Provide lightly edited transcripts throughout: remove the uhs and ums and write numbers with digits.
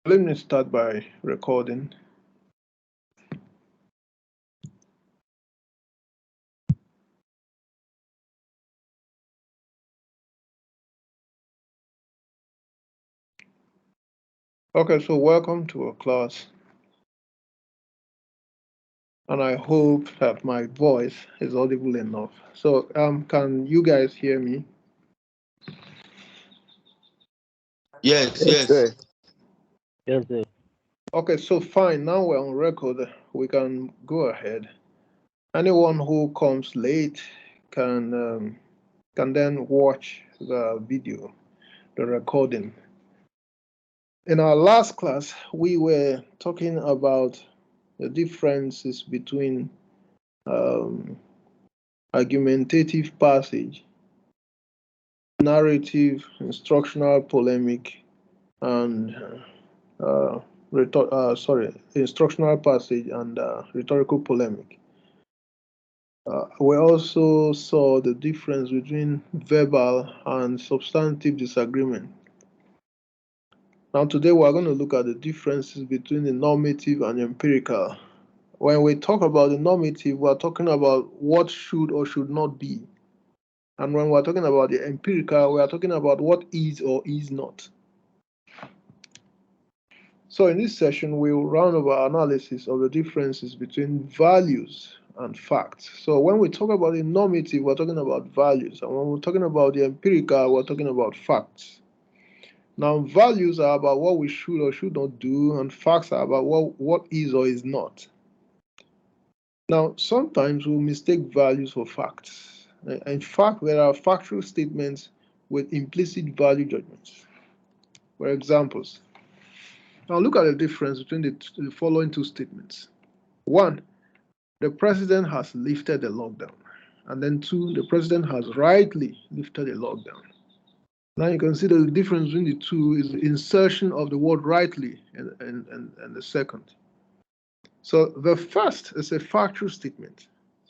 Let me start by recording. Okay, so welcome to our class. And I hope that my voice is audible enough. So can you guys hear me? Yes, Yes, yes. sir. Yes, sir. Okay, so fine. Now we're on record. We can go ahead. Anyone who comes late can then watch the video, the recording. In our last class, we were talking about the differences between um, argumentative passage, narrative, instructional polemic, and instructional passage and rhetorical polemic. We also saw the difference between verbal and substantive disagreement. Now, today we're going to look at the differences between the normative and empirical. When we talk about the normative, we're talking about what should or should not be. And when we're talking about the empirical, we are talking about what is or is not. So in this session, we'll round up our analysis of the differences between values and facts. So when we talk about the normative, we're talking about values. And when we're talking about the empirical, we're talking about facts. Now, values are about what we should or should not do, and facts are about what is or is not. Now, sometimes we mistake values for facts. In fact, there are factual statements with implicit value judgments. For examples, now look at the difference between the following two statements. One, the president has lifted the lockdown. And then two, the president has rightly lifted the lockdown. Now you can see that the difference between the two is the insertion of the word rightly and the second. So the first is a factual statement.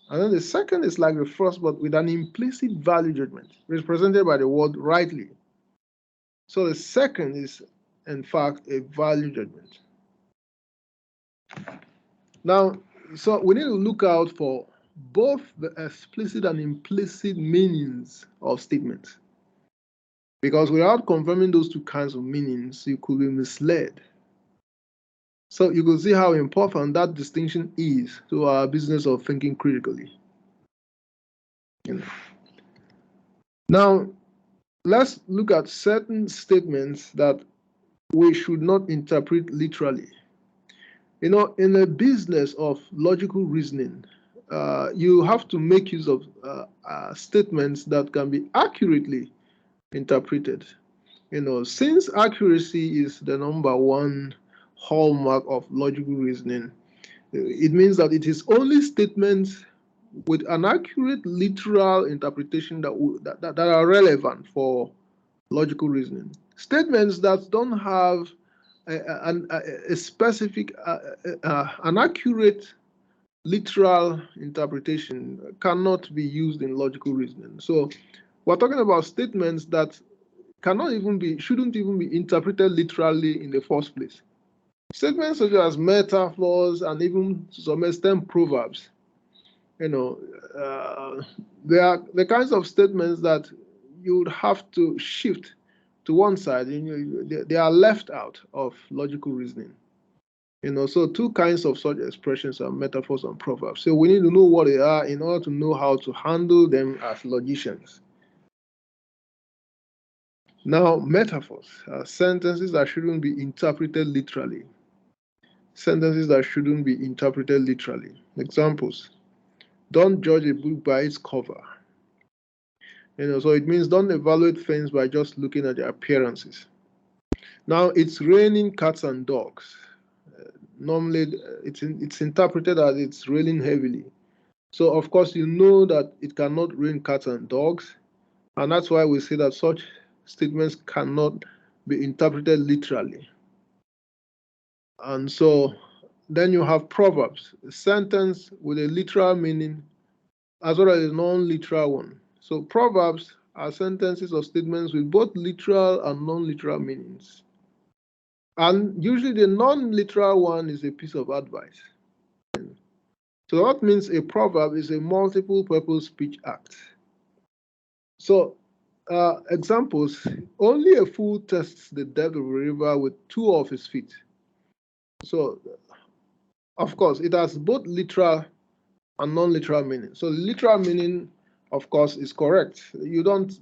And then the second is like the first, but with an implicit value judgment, represented by the word rightly. So the second is, in fact, a value judgment. Now, so we need to look out for both the explicit and implicit meanings of statements. Because without confirming those two kinds of meanings, you could be misled. So you can see how important that distinction is to our business of thinking critically. Now, let's look at certain statements that we should not interpret literally. In a business of logical reasoning, you have to make use of statements that can be accurately interpreted. Since accuracy is the number one hallmark of logical reasoning, it means that it is only statements with an accurate literal interpretation that are relevant for logical reasoning. Statements that don't have a specific, an accurate literal interpretation cannot be used in logical reasoning. So we're talking about statements that shouldn't even be interpreted literally in the first place. Statements such as metaphors and even to some extent proverbs, they are the kinds of statements that you would have to shift to one side. They are left out of logical reasoning. So two kinds of such expressions are metaphors and proverbs. So we need to know what they are in order to know how to handle them as logicians. Now, metaphors are sentences that shouldn't be interpreted literally. Sentences that shouldn't be interpreted literally. Examples: don't judge a book by its cover. So it means don't evaluate things by just looking at their appearances. Now, it's raining cats and dogs. Normally, it's interpreted as it's raining heavily. So, of course, you know that it cannot rain cats and dogs. And that's why we say that such statements cannot be interpreted literally. And so then you have proverbs, a sentence with a literal meaning as well as a non-literal one. So proverbs are sentences or statements with both literal and non-literal meanings. And usually the non-literal one is a piece of advice. So that means a proverb is a multiple purpose speech act. So examples, only a fool tests the depth of a river with two of his feet. So of course it has both literal and non-literal meaning. So literal meaning, of course, is correct. You don't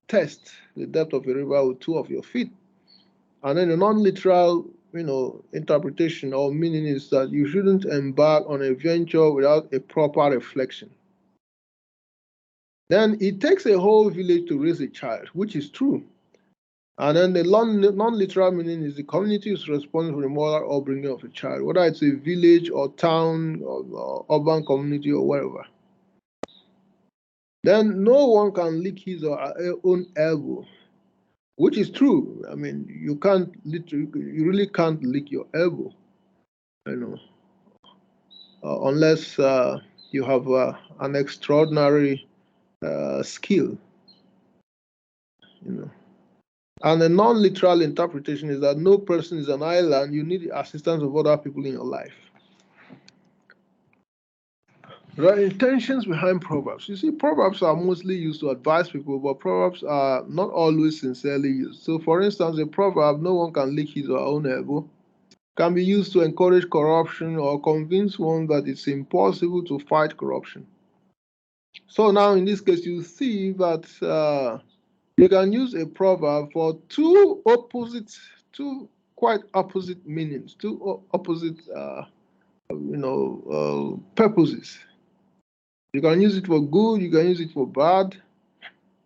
test the depth of a river with two of your feet. And then the non-literal, interpretation or meaning is that you shouldn't embark on a venture without a proper reflection. Then it takes a whole village to raise a child, which is true. And then the non-literal meaning is the community is responsible for the moral upbringing of a child, whether it's a village or town or urban community or wherever. Then no one can lick his or her own elbow, which is true. I mean, you really can't lick your elbow, unless you have an extraordinary skill, And a non-literal interpretation is that no person is an island. You need the assistance of other people in your life. There are intentions behind Proverbs. You see, Proverbs are mostly used to advise people, but Proverbs are not always sincerely used. So, for instance, a proverb, no one can lick his or her own elbow, can be used to encourage corruption or convince one that it's impossible to fight corruption. So now, in this case, you see that you can use a proverb for two quite opposite meanings, two opposite, purposes. You can use it for good, you can use it for bad.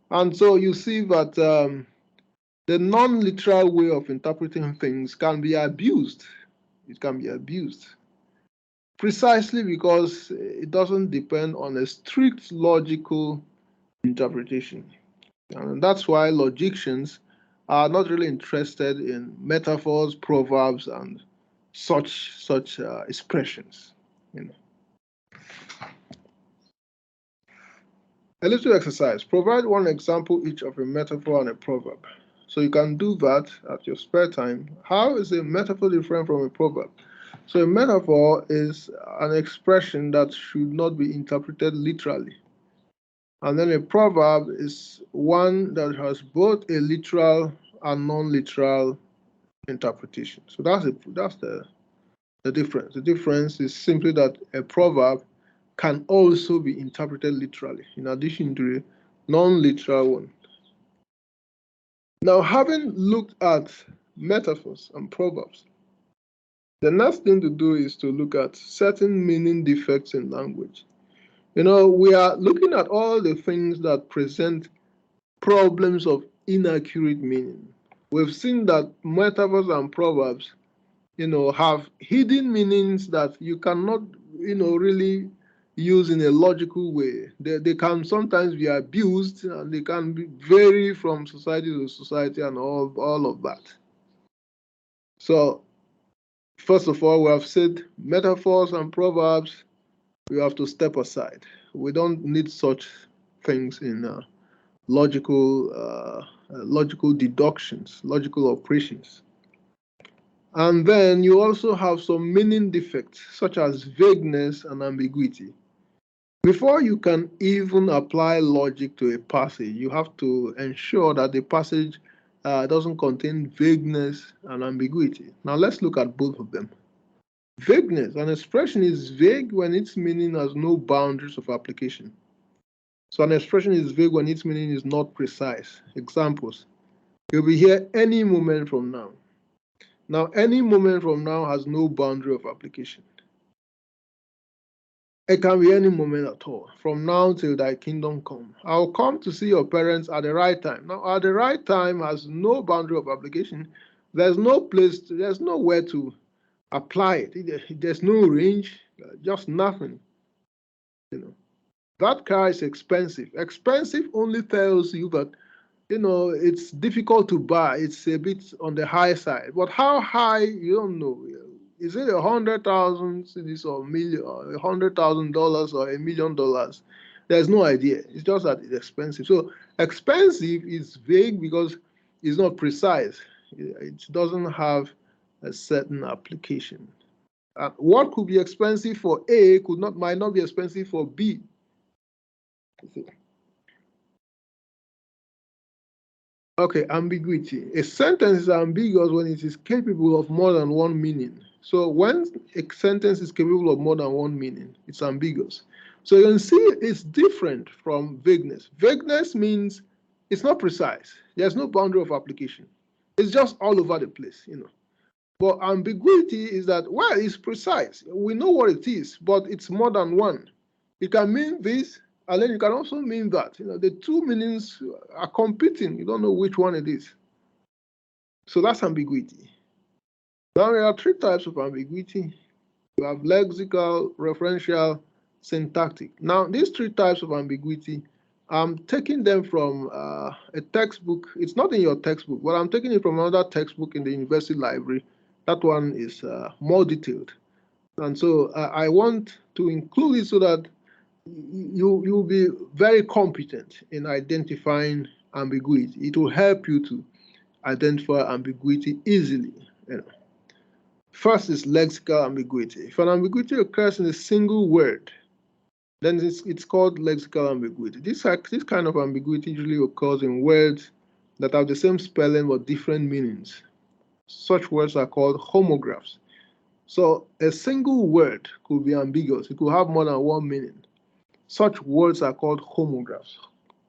And so you see that the non-literal way of interpreting things can be abused. It can be abused precisely because it doesn't depend on a strict logical interpretation. And that's why logicians are not really interested in metaphors, proverbs, and such expressions. A little exercise. Provide one example each of a metaphor and a proverb. So you can do that at your spare time. How is a metaphor different from a proverb? So a metaphor is an expression that should not be interpreted literally. And then a proverb is one that has both a literal and non-literal interpretation. So that's the difference. The difference is simply that a proverb can also be interpreted literally, in addition to the non-literal one. Now, having looked at metaphors and proverbs, the next thing to do is to look at certain meaning defects in language. We are looking at all the things that present problems of inaccurate meaning. We've seen that metaphors and proverbs, have hidden meanings that you cannot, really use in a logical way. They can sometimes be abused and they can vary from society to society and all of that. So, first of all, we have said metaphors and proverbs, we have to step aside. We don't need such things in logical deductions, logical operations. And then you also have some meaning defects, such as vagueness and ambiguity. Before you can even apply logic to a passage, you have to ensure that the passage doesn't contain vagueness and ambiguity. Now let's look at both of them. Vagueness. An expression is vague when its meaning has no boundaries of application. So an expression is vague when its meaning is not precise. Examples. You'll be here any moment from now. Now, any moment from now has no boundary of application. It can be any moment at all, from now till thy kingdom come. I'll come to see your parents at the right time. Now, at the right time has no boundary of application. There's no place, there's nowhere to apply it. There's no range, just nothing. That car is expensive. Expensive only tells you that it's difficult to buy. It's a bit on the high side. But how high, you don't know. Is it 100,000 cedis or million, or $100,000 or $1 million? There's no idea. It's just that it's expensive. So expensive is vague because it's not precise. It doesn't have a certain application. What could be expensive for A might not be expensive for B. Okay, ambiguity. A sentence is ambiguous when it is capable of more than one meaning. So when a sentence is capable of more than one meaning, it's ambiguous. So you can see it's different from vagueness. Vagueness means it's not precise. There's no boundary of application. It's just all over the place, you know. But ambiguity is that, well, it's precise. We know what it is, but it's more than one. It can mean this, and then it can also mean that. You know, the two meanings are competing. You don't know which one it is. So that's ambiguity. Now there are three types of ambiguity. You have lexical, referential, syntactic. Now these three types of ambiguity, I'm taking them from a textbook. It's not in your textbook, but I'm taking it from another textbook in the university library. That one is more detailed. And so I want to include it so that you'll be very competent in identifying ambiguity. It will help you to identify ambiguity easily. You know. First is lexical ambiguity. If an ambiguity occurs in a single word, then it's called lexical ambiguity. This kind of ambiguity usually occurs in words that have the same spelling but different meanings. Such words are called homographs. So a single word could be ambiguous. It could have more than one meaning. Such words are called homographs.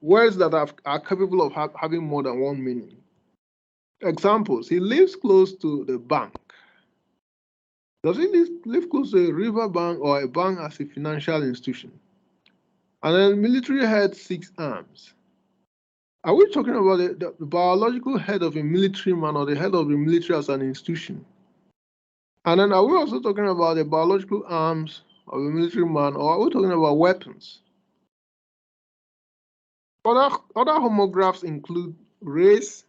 Words that are capable of having more than one meaning. Examples: he lives close to the bank. Does he live close to a river bank or a bank as a financial institution? And then military head 6 arms. Are we talking about the biological head of a military man or the head of the military as an institution? And then are we also talking about the biological arms of a military man, or are we talking about weapons? Other homographs include race,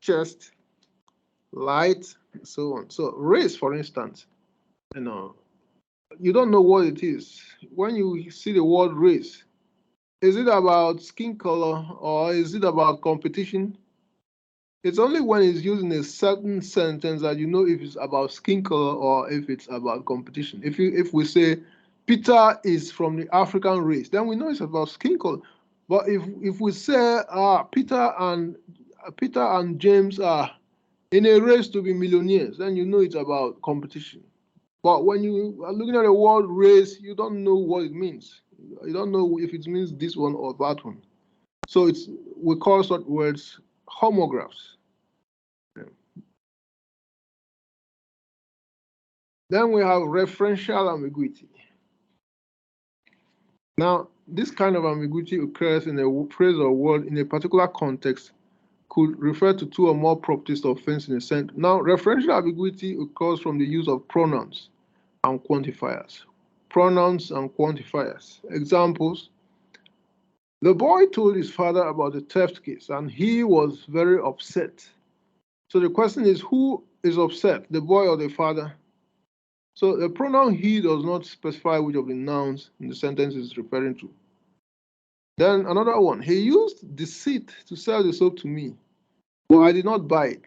chest, light, and so on. So race, for instance, you don't know what it is. When you see the word race, is it about skin color or is it about competition? It's only when it's used in a certain sentence that you know if it's about skin color or if it's about competition. If we say Peter is from the African race, then we know it's about skin color. But if we say Peter and James are in a race to be millionaires, then you know it's about competition. But when you are looking at the word race, you don't know what it means. You don't know if it means this one or that one. So we call such words homographs. Yeah. Then we have referential ambiguity. Now, this kind of ambiguity occurs in a phrase or word in a particular context, could refer to two or more properties of things in a sentence. Now, referential ambiguity occurs from the use of pronouns and quantifiers. Pronouns and quantifiers. Examples: the boy told his father about the theft case and he was very upset. So the question is, who is upset, the boy or the father? So the pronoun he does not specify which of the nouns in the sentence is referring to. Then another one, he used deceit to sell the soap to me, but I did not buy it.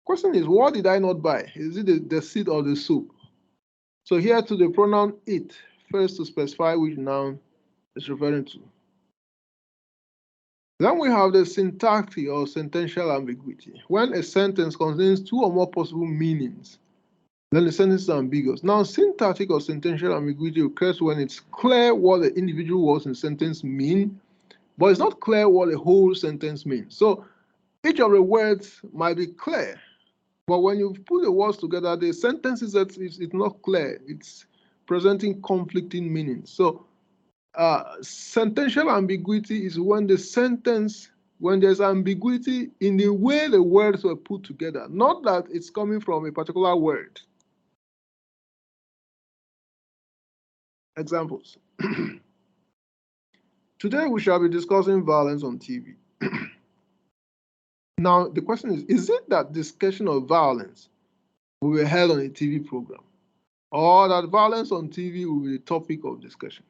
Question is, what did I not buy? Is it the deceit or the soap? So here to the pronoun it, first to specify which noun it's referring to. Then we have the syntactic or sentential ambiguity. When a sentence contains two or more possible meanings, then the sentence is ambiguous. Now, syntactic or sentential ambiguity occurs when it's clear what the individual words in the sentence mean, but it's not clear what the whole sentence means. So each of the words might be clear, but when you put the words together, the sentence is not clear. It's presenting conflicting meanings. So sentential ambiguity is when there's ambiguity in the way the words were put together, not that it's coming from a particular word. Examples. Today we shall be discussing violence on TV. Now the question is it that discussion of violence will be held on a TV program, or that violence on TV will be the topic of discussion?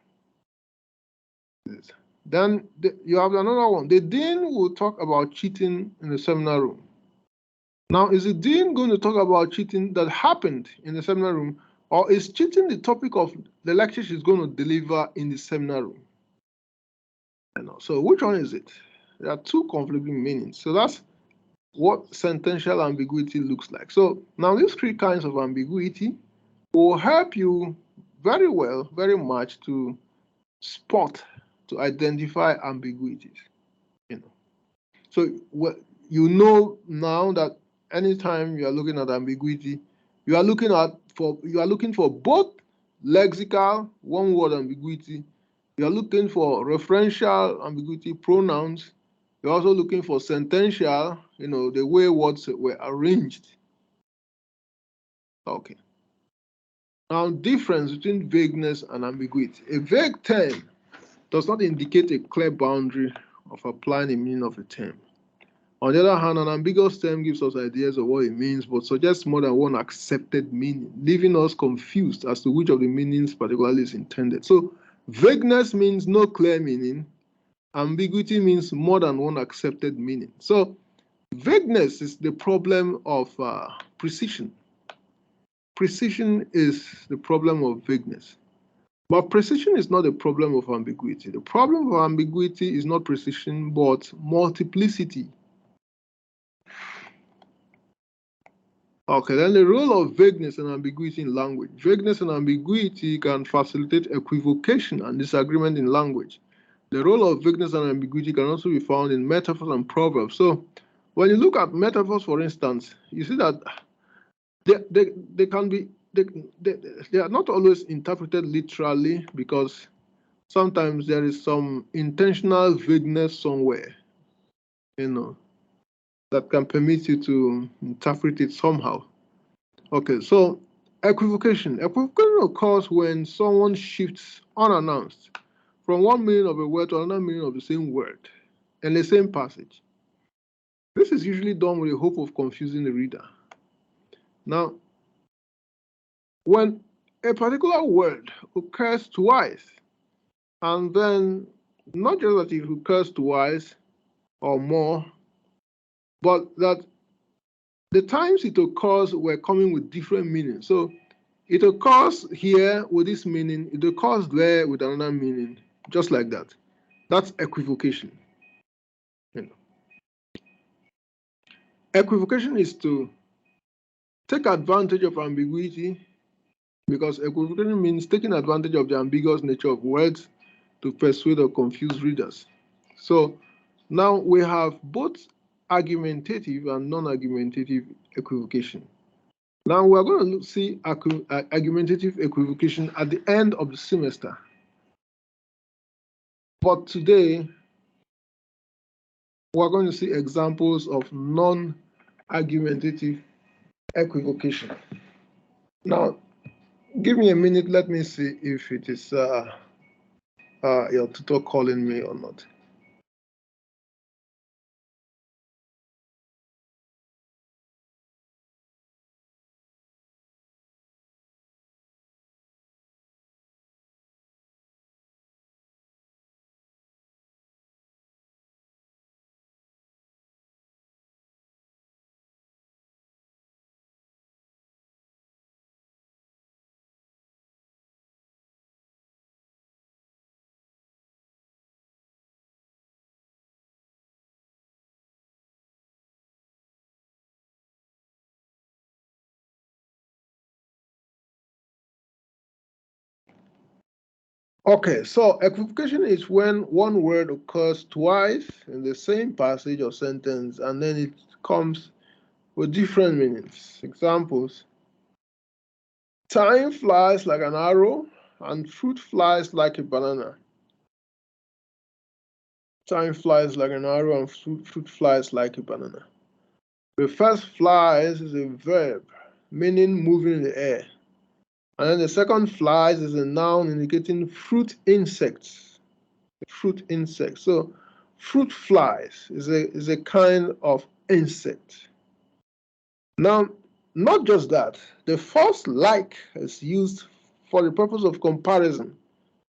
Yes. Then you have another one. The dean will talk about cheating in the seminar room. Now, is the dean going to talk about cheating that happened in the seminar room, or is cheating the topic of the lecture she's going to deliver in the seminar room? So which one is it? There are two conflicting meanings. So that's what sentential ambiguity looks like. So now these three kinds of ambiguity will help you very well, very much to spot, to identify ambiguities. So you know now that anytime you are looking at ambiguity, you are looking for both lexical, one-word ambiguity. You are looking for referential ambiguity, pronouns. You're also looking for sentential, the way words were arranged. Okay. Now, difference between vagueness and ambiguity. A vague term does not indicate a clear boundary of applying the meaning of a term. On the other hand, an ambiguous term gives us ideas of what it means, but suggests more than one accepted meaning, leaving us confused as to which of the meanings particularly is intended. So vagueness means no clear meaning. Ambiguity means more than one accepted meaning. So vagueness is the problem of precision. Precision is the problem of vagueness. But precision is not the problem of ambiguity. The problem of ambiguity is not precision, but multiplicity. Okay, then the role of vagueness and ambiguity in language. Vagueness and ambiguity can facilitate equivocation and disagreement in language. The role of vagueness and ambiguity can also be found in metaphors and proverbs. So when you look at metaphors, for instance, you see that they can be they are not always interpreted literally, because sometimes there is some intentional vagueness somewhere, that can permit you to interpret it somehow. Okay, so equivocation. Equivocation occurs when someone shifts unannounced from one meaning of a word to another meaning of the same word in the same passage. This is usually done with the hope of confusing the reader. Now, when a particular word occurs twice, and then not just that it occurs twice or more, but that the times it occurs were coming with different meanings. So it occurs here with this meaning, it occurs there with another meaning, just like that. That's equivocation. Equivocation is to take advantage of ambiguity, because equivocation means taking advantage of the ambiguous nature of words to persuade or confuse readers. So now we have both argumentative and non-argumentative equivocation. Now we're going to see argumentative equivocation at the end of the semester. But today, we're going to see examples of non-argumentative equivocation. Now, give me a minute. Let me see if it is your tutor calling me or not. Okay, so equivocation is when one word occurs twice in the same passage or sentence, and then it comes with different meanings. Examples: time flies like an arrow, and fruit flies like a banana. Time flies like an arrow, and fruit flies like a banana. The first flies is a verb, meaning moving in the air. And then the second flies is a noun indicating fruit insects. Fruit insects. So fruit flies is a kind of insect. Now, not just that, the first like is used for the purpose of comparison.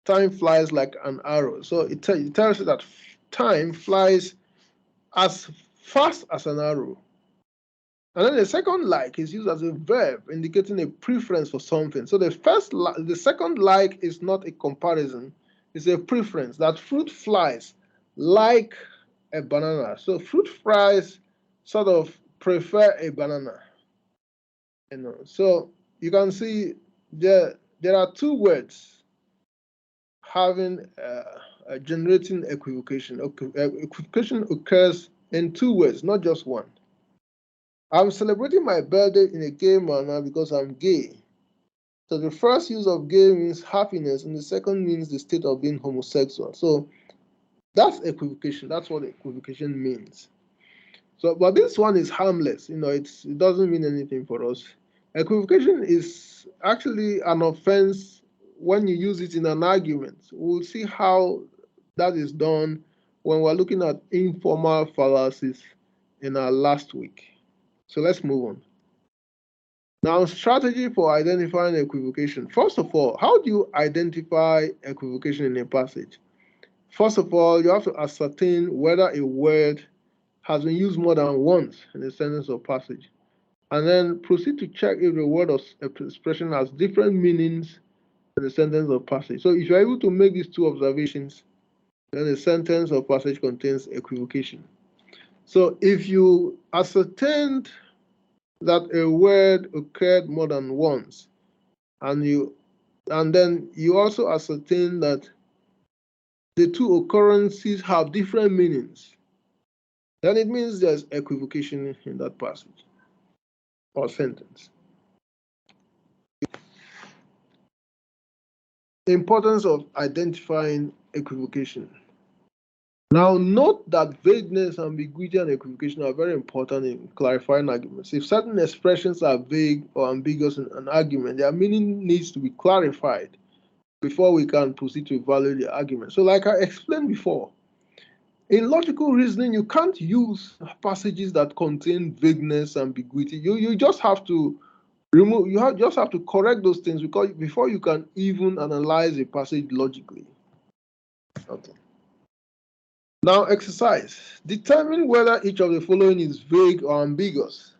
Time flies like an arrow. So it tells you that time flies as fast as an arrow. And then the second like is used as a verb indicating a preference for something. So the second like is not a comparison, it's a preference that fruit flies like a banana. So fruit flies sort of prefer a banana. So you can see there are two words having generating equivocation. Equivocation occurs in two words, not just one. I'm celebrating my birthday in a gay manner because I'm gay. So the first use of gay means happiness, and the second means the state of being homosexual. So that's equivocation. That's what equivocation means. So, but this one is harmless. It doesn't mean anything for us. Equivocation is actually an offense when you use it in an argument. We'll see how that is done when we're looking at informal fallacies in our last week. So let's move on. Now, strategy for identifying equivocation. First of all, how do you identify equivocation in a passage? First of all, you have to ascertain whether a word has been used more than once in a sentence or passage, and then proceed to check if the word or expression has different meanings in the sentence or passage. So if you're able to make these two observations, then the sentence or passage contains equivocation. So if you ascertained that a word occurred more than once, and then you also ascertain that the two occurrences have different meanings, then it means there's equivocation in that passage or sentence. The importance of identifying equivocation. Now, note that vagueness, ambiguity, and equivocation are very important in clarifying arguments. If certain expressions are vague or ambiguous in an argument, their meaning needs to be clarified before we can proceed to evaluate the argument. So, like I explained before, in logical reasoning, you can't use passages that contain vagueness, ambiguity. You just have to just have to correct those things before you can even analyze a passage logically. Okay. Now, exercise. Determine whether each of the following is vague or ambiguous.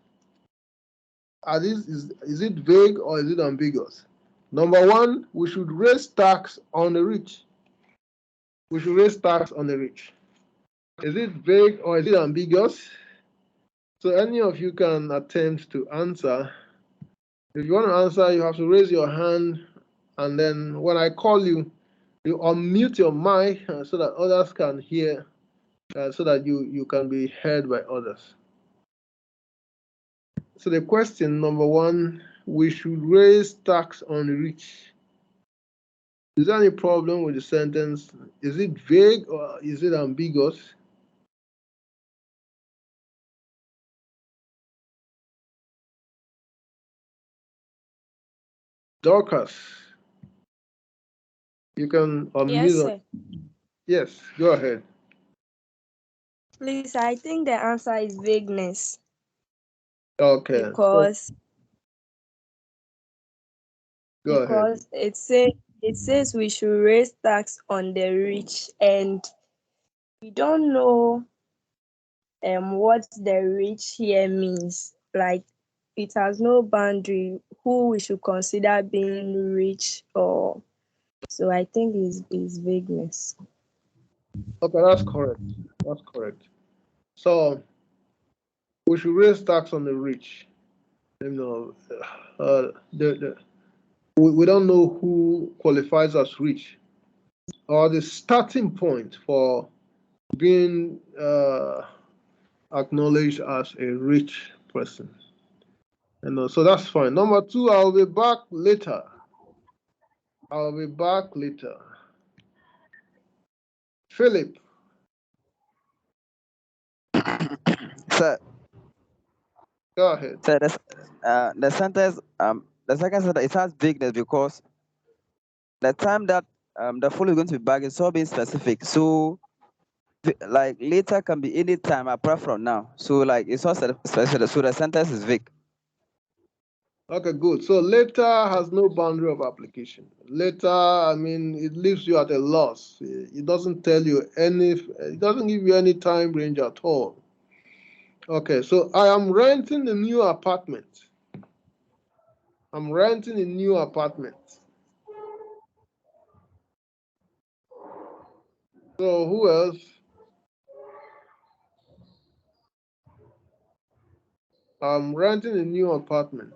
Is it vague or is it ambiguous? Number one, we should raise tax on the rich. We should raise tax on the rich. Is it vague or is it ambiguous? So any of you can attempt to answer. If you want to answer, you have to raise your hand, and then when I call you, you unmute your mic so that others can hear, so that you can be heard by others. So the question number one, we should raise tax on the rich. Is there any problem with the sentence? Is it vague or is it ambiguous? Dorcas, you can unmute. Yes, sir. Yes, go ahead. Please, I think the answer is vagueness. Okay. Because Go ahead. it says we should raise tax on the rich, and we don't know what the rich here means. Like, it has no boundary who we should consider being rich, or so I think is vagueness. Okay, that's correct. That's correct. So we should raise tax on the rich. We don't know who qualifies as rich, or the starting point for being acknowledged as a rich person. So that's fine. Number two, I'll be back later. Philip. Sir, Go ahead. sir, the sentence, the second sentence, it has vagueness because the time that the following is going to be back is all being specific. So, like later can be any time apart from now. So, like it's not specific. So the sentence is vague. Okay, good. So later has no boundary of application. Later, I mean, it leaves you at a loss. It doesn't tell you it doesn't give you any time range at all. Okay, so I am renting a new apartment. I'm renting a new apartment. So who else? I'm renting a new apartment.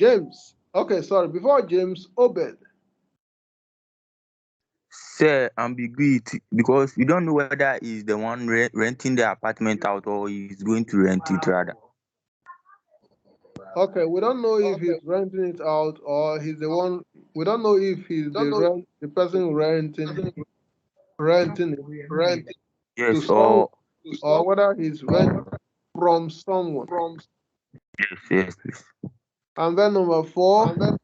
James. Okay, sorry. Before James, Obed. Say ambiguity because you don't know whether he's the one renting the apartment out or he's going to rent it rather. Okay, we don't know if he's renting it out or he's the one. We don't know if he's the person renting it to Yes, someone or whether he's renting from someone. yes, please. And then number 4,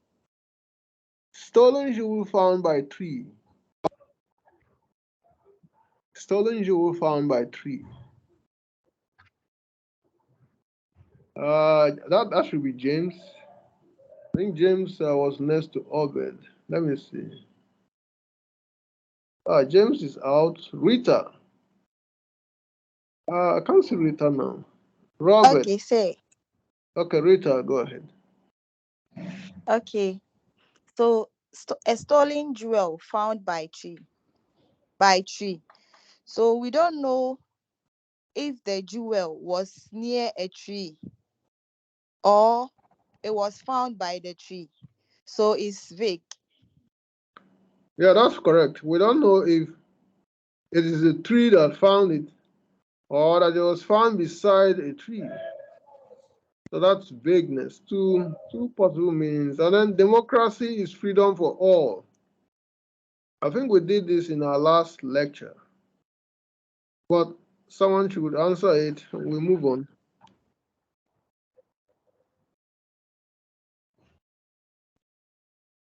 stolen jewel found by tree. Stolen jewel found by tree. That should be James. I think James was next to Obed. Let me see. James is out. Rita. I can't see Rita now. Robert. Okay, say. Okay, Rita, go ahead. Okay. So a stolen jewel found by tree. By tree. So we don't know if the jewel was near a tree or it was found by the tree. So it's vague. Yeah, that's correct. We don't know if it is a tree that found it or that it was found beside a tree. So that's vagueness. Two possible meanings. And then democracy is freedom for all. I think we did this in our last lecture. But someone should answer it. We move on.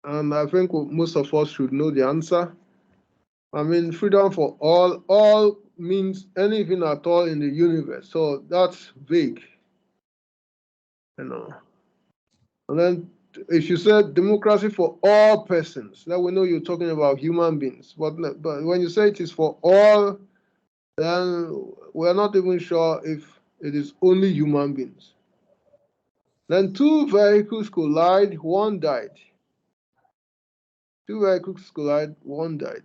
And I think most of us should know the answer. I mean, freedom for all means anything at all in the universe. So that's vague, you know. And then if you said democracy for all persons, then we know you're talking about human beings. But when you say it is for all, then we're not even sure if it is only human beings. Then 2 vehicles collide, one died. 2 vehicles collide, one died.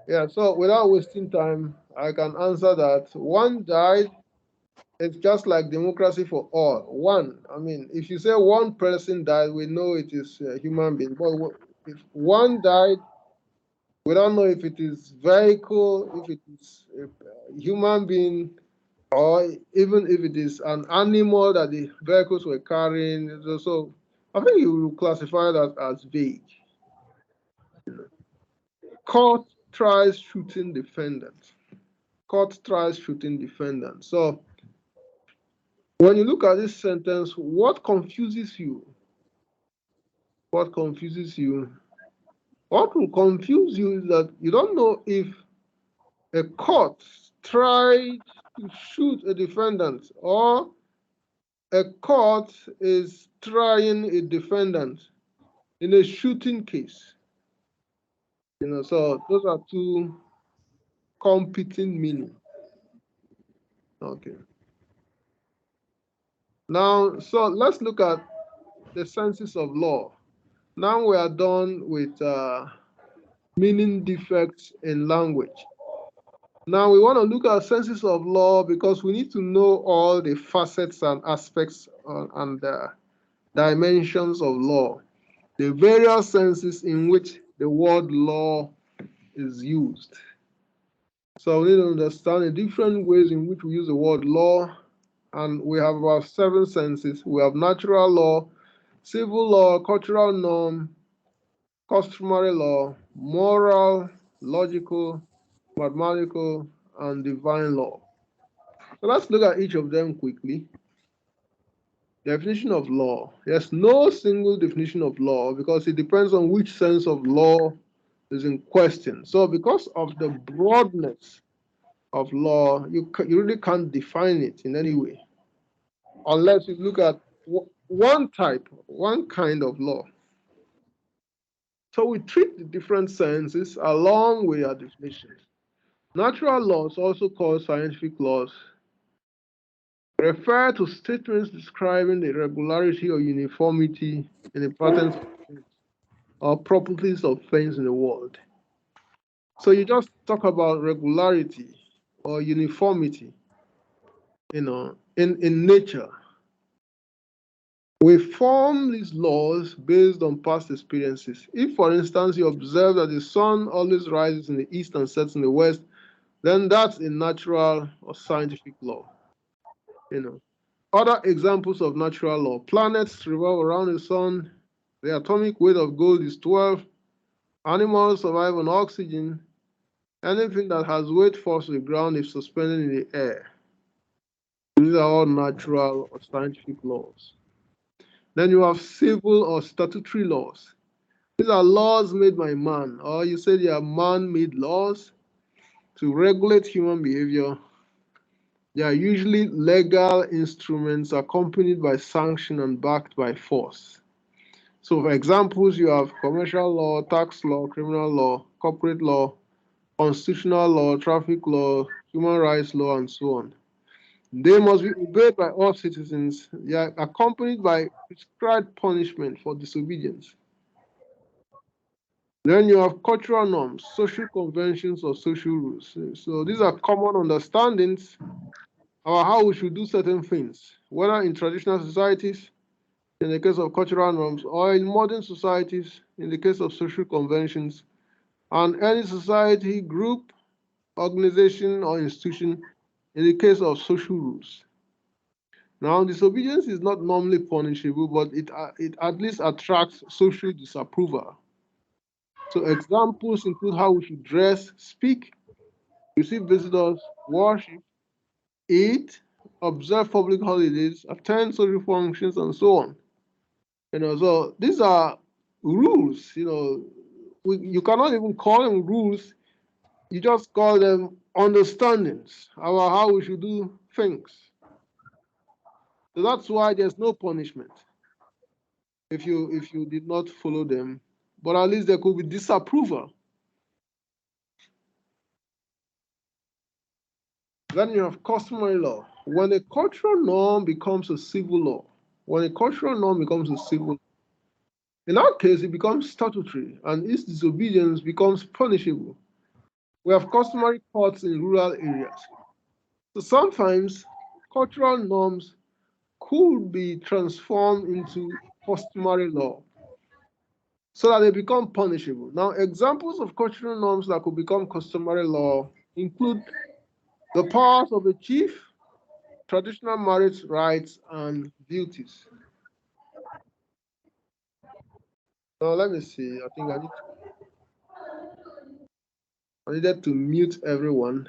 Yeah, so without wasting time, I can answer that. One died. It's just like democracy for all. One, I mean, if you say one person died, we know it is a human being. But if one died, we don't know if it is vehicle, if it is a human being, or even if it is an animal that the vehicles were carrying. So I think you will classify that as vague. Court tries shooting defendant. Court tries shooting defendant. So when you look at this sentence, what confuses you? What confuses you? What will confuse you is that you don't know if a court tried to shoot a defendant or a court is trying a defendant in a shooting case. So those are 2 competing meanings. Okay. Now, so let's look at the senses of law. Now we are done with meaning defects in language. Now we want to look at senses of law because we need to know all the facets and aspects and dimensions of law, the various senses in which the word law is used. So we need to understand the different ways in which we use the word law, and we have about 7 senses. We have natural law, civil law, cultural norm, customary law, moral, logical, mathematical, and divine law. So let's look at each of them quickly. Definition of law. There's no single definition of law because it depends on which sense of law is in question. So because of the broadness of law, you really can't define it in any way unless you look at one kind of law. So we treat the different senses along with our definitions. Natural laws, also called scientific laws, refer to statements describing the regularity or uniformity in the patterns of things or properties of things in the world. So you just talk about regularity or uniformity, in nature. We form these laws based on past experiences. If, for instance, you observe that the sun always rises in the east and sets in the west, then that's a natural or scientific law. Other examples of natural law: planets revolve around the sun, the atomic weight of gold is 12, animals survive on oxygen, anything that has weight falls to the ground if suspended in the air. These are all natural or scientific laws. Then you have civil or statutory laws. These are laws made by man, or you say they are man-made laws to regulate human behavior. They are usually legal instruments accompanied by sanction and backed by force. So for examples, you have commercial law, tax law, criminal law, corporate law, constitutional law, traffic law, human rights law, and so on. They must be obeyed by all citizens. They are accompanied by prescribed punishment for disobedience. Then you have cultural norms, social conventions, or social rules. So these are common understandings about how we should do certain things, whether in traditional societies, in the case of cultural norms, or in modern societies, in the case of social conventions, and any society, group, organization, or institution, in the case of social rules. Now, disobedience is not normally punishable, but it at least attracts social disapproval. So examples include how we should dress, speak, receive visitors, worship, eat, observe public holidays, attend social functions, and so on. So these are rules. You cannot even call them rules. You just call them understandings about how we should do things. So that's why there's no punishment if you did not follow them, but at least there could be disapproval. Then you have customary law. When a cultural norm becomes a civil law, in our case, it becomes statutory, and its disobedience becomes punishable. We have customary courts in rural areas. So sometimes cultural norms could be transformed into customary law so that they become punishable. Now, examples of cultural norms that could become customary law include the powers of a chief, traditional marriage rights, and duties. Now, let me see. I think I needed to mute everyone.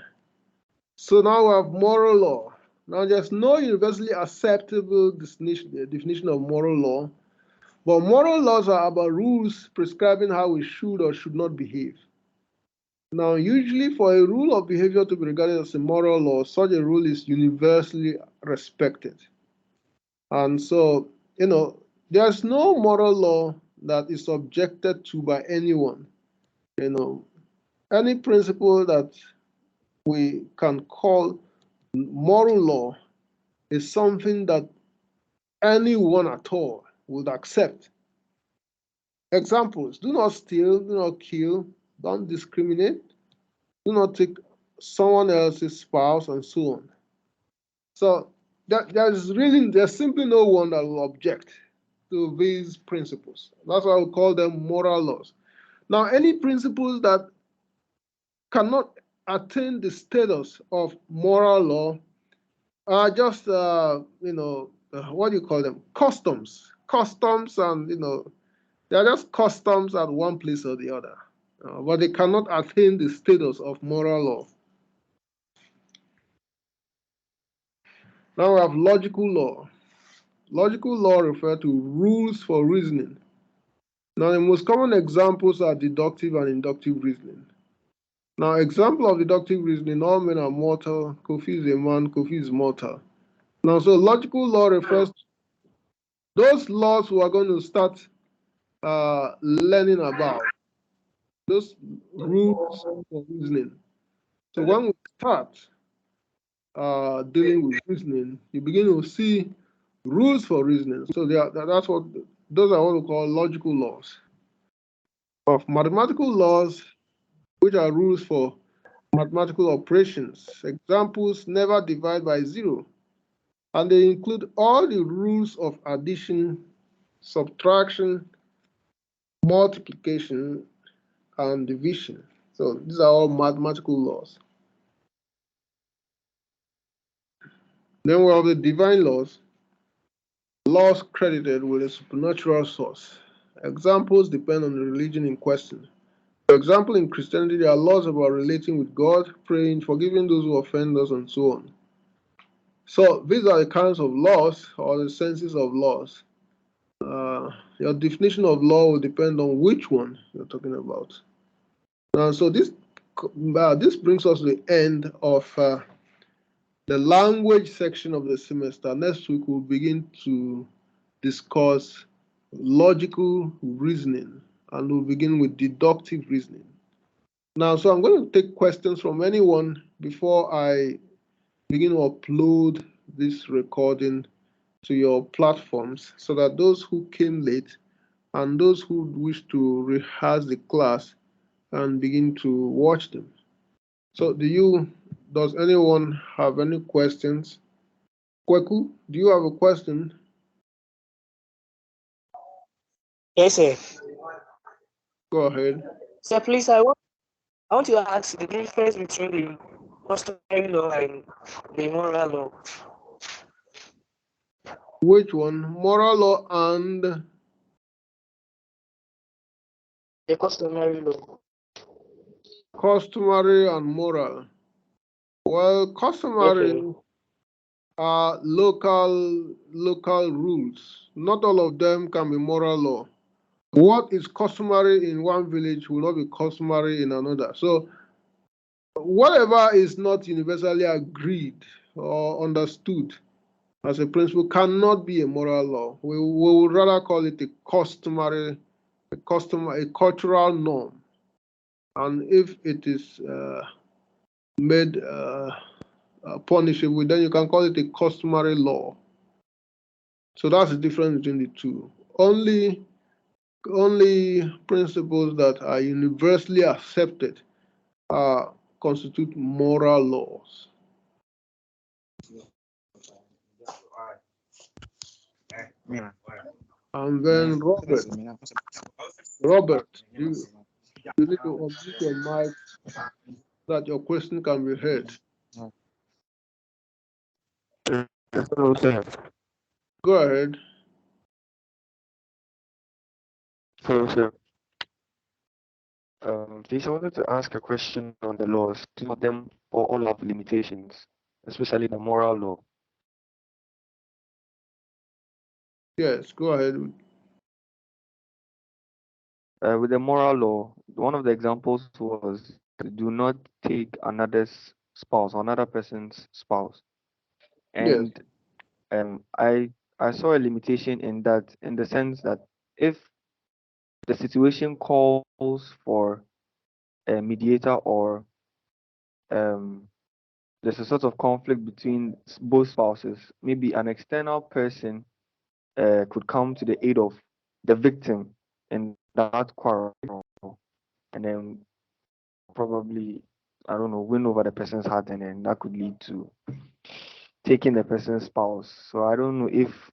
So now we have moral law. Now, there's no universally acceptable definition of moral law, but moral laws are about rules prescribing how we should or should not behave. Now, usually for a rule of behavior to be regarded as a moral law, such a rule is universally respected. And so, there's no moral law that is objected to by anyone. Any principle that we can call moral law is something that anyone at all would accept. Examples: do not steal, do not kill, don't discriminate, do not take someone else's spouse, and so on. So there's simply no one that will object to these principles. That's why we call them moral laws. Now, any principles that cannot attain the status of moral law are just, what do you call them? Customs. Customs, and, they're just customs at one place or the other. But they cannot attain the status of moral law. Now we have logical law. Logical law refers to rules for reasoning. Now, the most common examples are deductive and inductive reasoning. Now, example of deductive reasoning, all men are mortal, Kofi is a man, Kofi is mortal. Now, so logical law refers to those laws we are going to start learning about, those rules for reasoning. So when we start dealing with reasoning, you begin to see rules for reasoning. So those are what we call logical laws. Of mathematical laws, which are rules for mathematical operations. Examples: never divide by zero. And they include all the rules of addition, subtraction, multiplication, and division. So these are all mathematical laws. Then we have the divine laws, laws credited with a supernatural source. Examples depend on the religion in question. For example, in Christianity, there are laws about relating with God, praying, forgiving those who offend us, and so on. So these are the kinds of laws or the senses of laws. Your definition of law will depend on which one you're talking about. So this brings us to the end of the language section of the semester. Next week we'll begin to discuss logical reasoning, and we'll begin with deductive reasoning. Now, so I'm going to take questions from anyone before I begin to upload this recording to your platforms, so that those who came late and those who wish to rehearse the class can begin to watch them. So does anyone have any questions? Kweku, do you have a question? Yes, sir. Go ahead. Sir, please, I want to ask the difference between the customary law and the moral law. Which one? Moral law and The customary law. customary and moral. Well, Yes, customary sir. are local rules. Not all of them can be moral law. What is customary in one village will not be customary in another. So whatever is not universally agreed or understood as a principle cannot be a moral law. We would rather call it a cultural norm. And if it is made punishable, then you can call it a customary law. So that's the difference between the two. Only principles that are universally accepted constitute moral laws. And then Robert, you need to unmute your mic so that your question can be heard. Hello, sir. Go ahead. Hello, sir. Please, I wanted to ask a question on the laws. Some of them all have limitations, especially the moral law. Yes, go ahead. With the moral law, one of the examples was do not take another's spouse, another person's spouse. Yes. And I saw a limitation in that, in the sense that if the situation calls for a mediator, or there's a sort of conflict between both spouses, maybe an external person could come to the aid of the victim in that quarrel, and then probably, I don't know, win over the person's heart, and then that could lead to taking the person's spouse. So I don't know if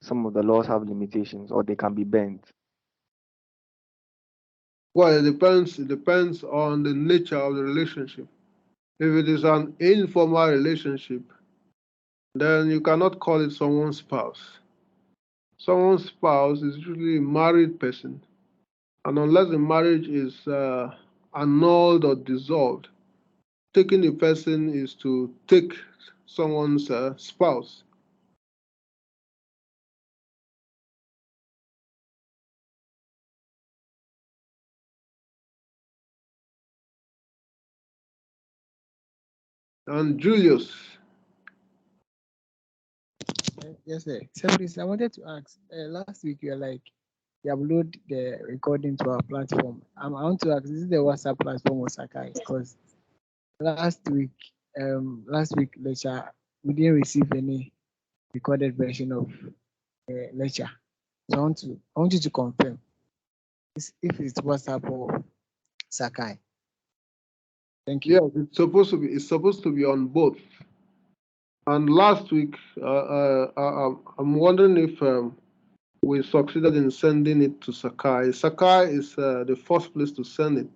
some of the laws have limitations or they can be bent. Well, it depends on the nature of the relationship. If it is an informal relationship, then you cannot call it someone's spouse. Someone's spouse is usually a married person, and unless the marriage is annulled or dissolved, taking the person is to take someone's spouse. And Julius. Yes, sir. So please, I wanted to ask. Last week you were like, you upload the recording to our platform. I want to ask, is it the WhatsApp platform or Sakai? Because last week lecture, we didn't receive any recorded version of the lecture. So I want you to confirm if it's WhatsApp or Sakai. Thank you. Yes, it's supposed to be on both. And last week, I'm wondering if we succeeded in sending it to Sakai. Sakai is the first place to send it.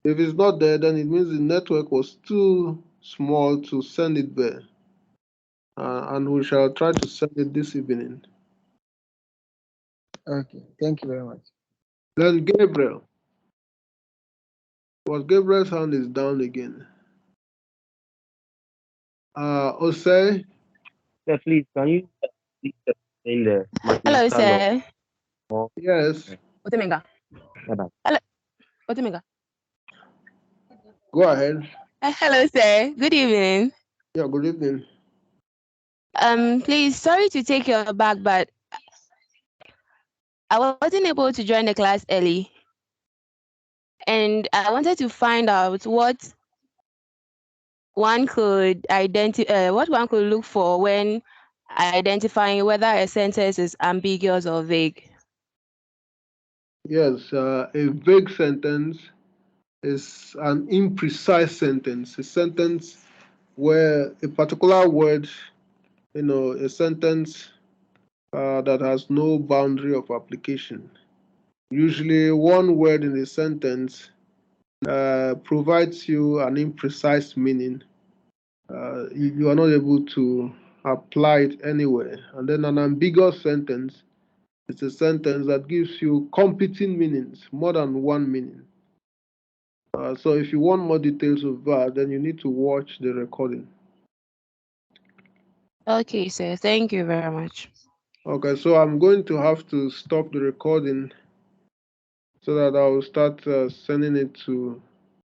If it's not there, then it means the network was too small to send it there. And we shall try to send it this evening. Okay, thank you very much. Then Gabriel. But Gabriel's hand is down again. Osei. Sir, please, can you please explain the Hello, mathematical sir. law? Yes. Otemega. Hello, Otemega. Go ahead. Hello, sir. Good evening. Yeah, good evening. Please, sorry to take your back, but I wasn't able to join the class early, and I wanted to find out what one could look for when identifying whether a sentence is ambiguous or vague. Yes, a vague sentence is an imprecise sentence, a sentence where a particular word, a sentence that has no boundary of application. Usually, one word in a sentence provides you an imprecise meaning. You are not able to apply it anywhere. And then an ambiguous sentence is a sentence that gives you competing meanings, more than one meaning. So if you want more details of that, then you need to watch the recording. Okay, sir. Thank you very much. Okay, so I'm going to have to stop the recording so that I will start sending it to